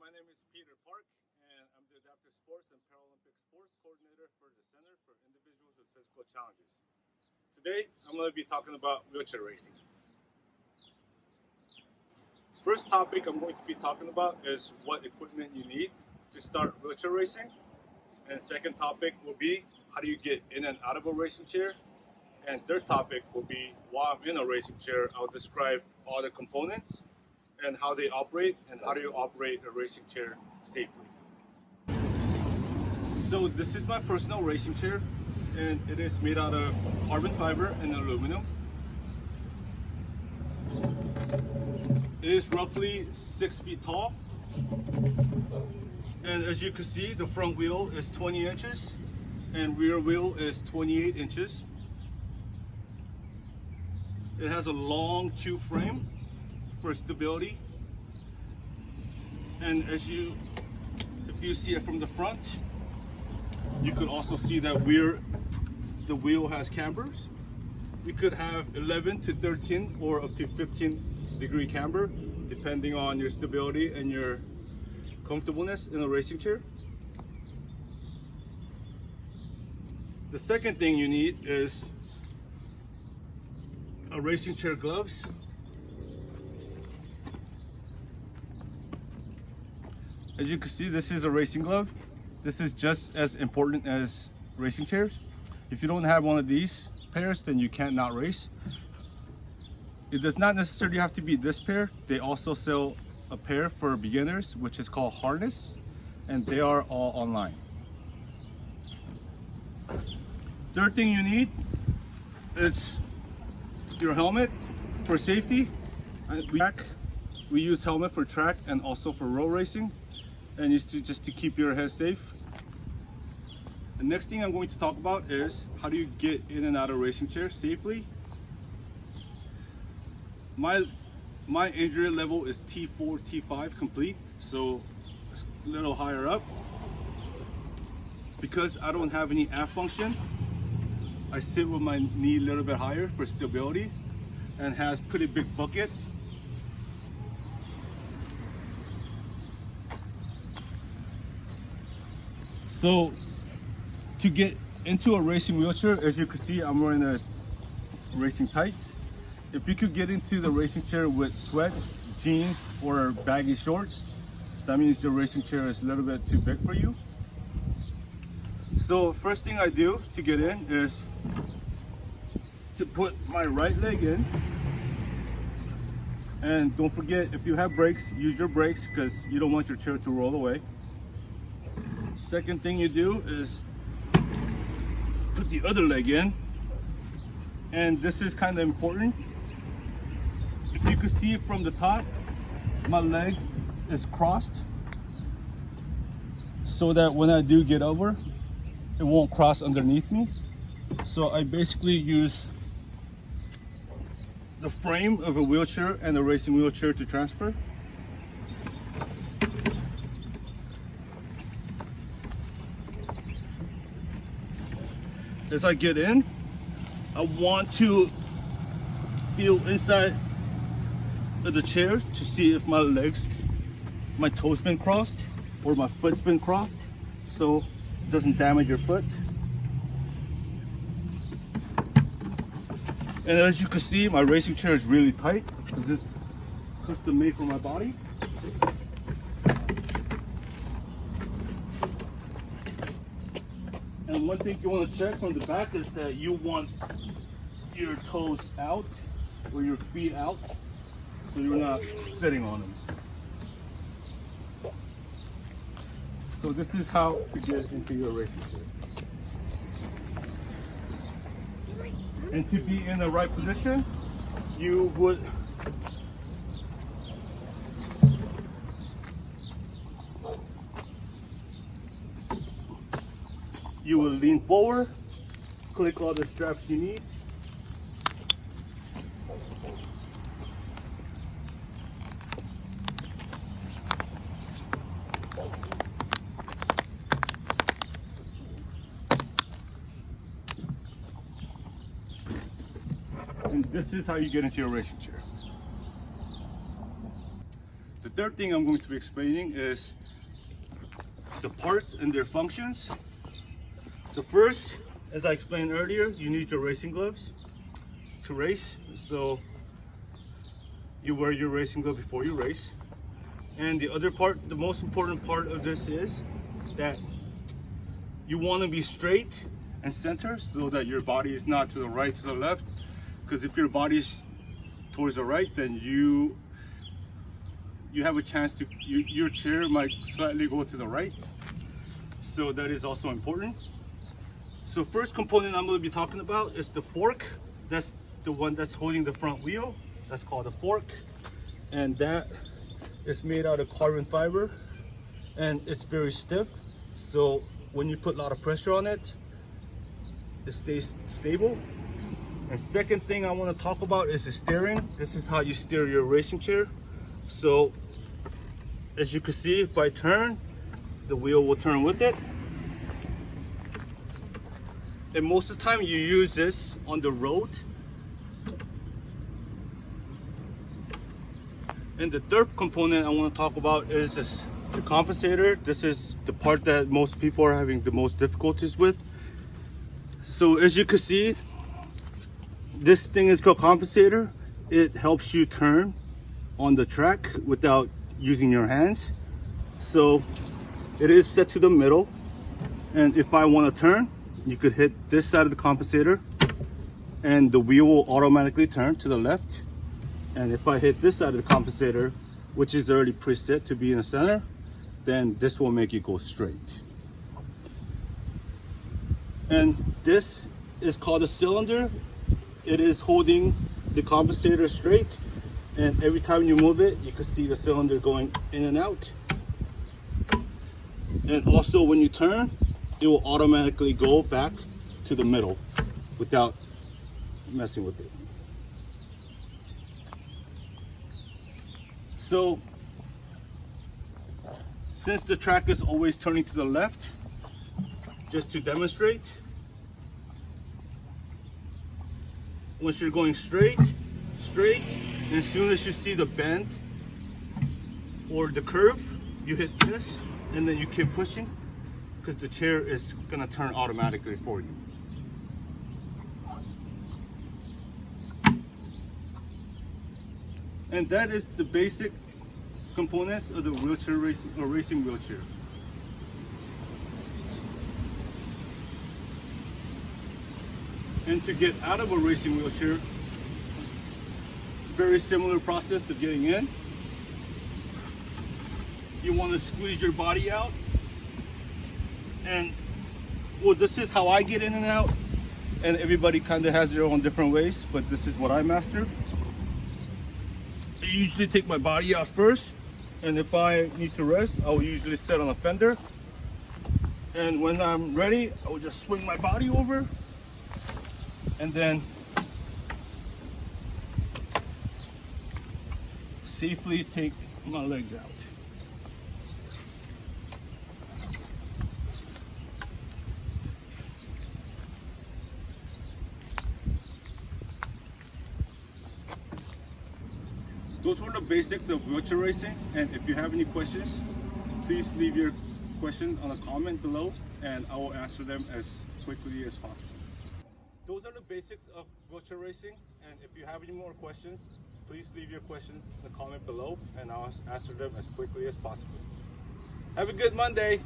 my name is Peter Park, and I'm the Adaptive Sports and Paralympic Sports Coordinator for the Center for Individuals with Physical Challenges. Today, I'm going to be talking about wheelchair racing. First topic I'm going to be talking about is what equipment you need to start wheelchair racing. And second topic will be how do you get in and out of a racing chair. And third topic will be while I'm in a racing chair, I'll describe all the components and how they operate and how do you operate a racing chair safely. So this is my personal racing chair, and it is made out of carbon fiber and aluminum. It is roughly 6 feet tall, and as you can see, the front wheel is 20 inches and rear wheel is 28 inches. It has a long tube frame for stability, and if you see it from the front, you could also see that the wheel has cambers. You could have 11 to 13 or up to 15-degree camber, depending on your stability and your comfortableness in a racing chair. The second thing you need is a racing chair gloves. As you can see, this is a racing glove. This is just as important as racing chairs. If you don't have one of these pairs, then you can't not race. It does not necessarily have to be this pair. They also sell a pair for beginners, which is called Harness, and they are all online. Third thing you need is your helmet for safety. We use helmet for track and also for road racing, and just to keep your head safe. The next thing I'm going to talk about is how do you get in and out of racing chair safely. My injury level is T4, T5 complete, so it's a little higher up. Because I don't have any ab function, I sit with my knee a little bit higher for stability, and has pretty big bucket. So to get into a racing wheelchair, as you can see, I'm wearing a racing tights. If you could get into the racing chair with sweats, jeans, or baggy shorts, that means the racing chair is a little bit too big for you. So first thing I do to get in is to put my right leg in. And don't forget, if you have brakes, use your brakes because you don't want your chair to roll away. Second thing you do is put the other leg in. And this is kind of important. If you can see it from the top, my leg is crossed so that when I do get over, it won't cross underneath me. So I basically use the frame of a wheelchair and a racing wheelchair to transfer. As I get in, I want to feel inside of the chair to see if my toes been crossed or my foot's been crossed, so it doesn't damage your foot. And as you can see, my racing chair is really tight because this is custom made for my body. And one thing you want to check from the back is that you want your toes out or your feet out so you're not sitting on them. So this is how to get into your racing chair. And to be in the right position, you will lean forward, click all the straps you need. And this is how you get into your racing chair. The third thing I'm going to be explaining is the parts and their functions. So first, as I explained earlier, you need your racing gloves to race. So you wear your racing glove before you race. And the other part, the most important part of this is that you want to be straight and center so that your body is not to the right, to the left. Because if your body's towards the right, then you have a chance to, your chair might slightly go to the right. So that is also important. So first component I'm going to be talking about is the fork. That's the one that's holding the front wheel. That's called a fork. And that is made out of carbon fiber. And it's very stiff. So when you put a lot of pressure on it, it stays stable. And second thing I want to talk about is the steering. This is how you steer your racing chair. So as you can see, if I turn, the wheel will turn with it. And most of the time you use this on the road. And the third component I want to talk about is this, the compensator. This is the part that most people are having the most difficulties with. So as you can see, this thing is called compensator. It helps you turn on the track without using your hands. So it is set to the middle. And if I want to turn, you could hit this side of the compensator and the wheel will automatically turn to the left. And if I hit this side of the compensator, which is already preset to be in the center, then this will make it go straight. And this is called a cylinder. It is holding the compensator straight. And every time you move it, you can see the cylinder going in and out. And also when you turn, it will automatically go back to the middle without messing with it. So since the track is always turning to the left, just to demonstrate, once you're going straight, and as soon as you see the bend or the curve, you hit this and then you keep pushing because the chair is gonna turn automatically for you. And that is the basic components of the wheelchair racing or racing wheelchair. And to get out of a racing wheelchair, very similar process to getting in. You want to squeeze your body out. And well, this is how I get in and out. And everybody kind of has their own different ways, but this is what I master. I usually take my body out first. And if I need to rest, I will usually sit on a fender. And when I'm ready, I will just swing my body over. And then safely take my legs out. Those were the basics of wheelchair racing, and if you have any questions, please leave your question on a comment below and I will answer them as quickly as possible. Those are the basics of wheelchair racing, and if you have any more questions, please leave your questions in the comment below and I'll answer them as quickly as possible. Have a good Monday.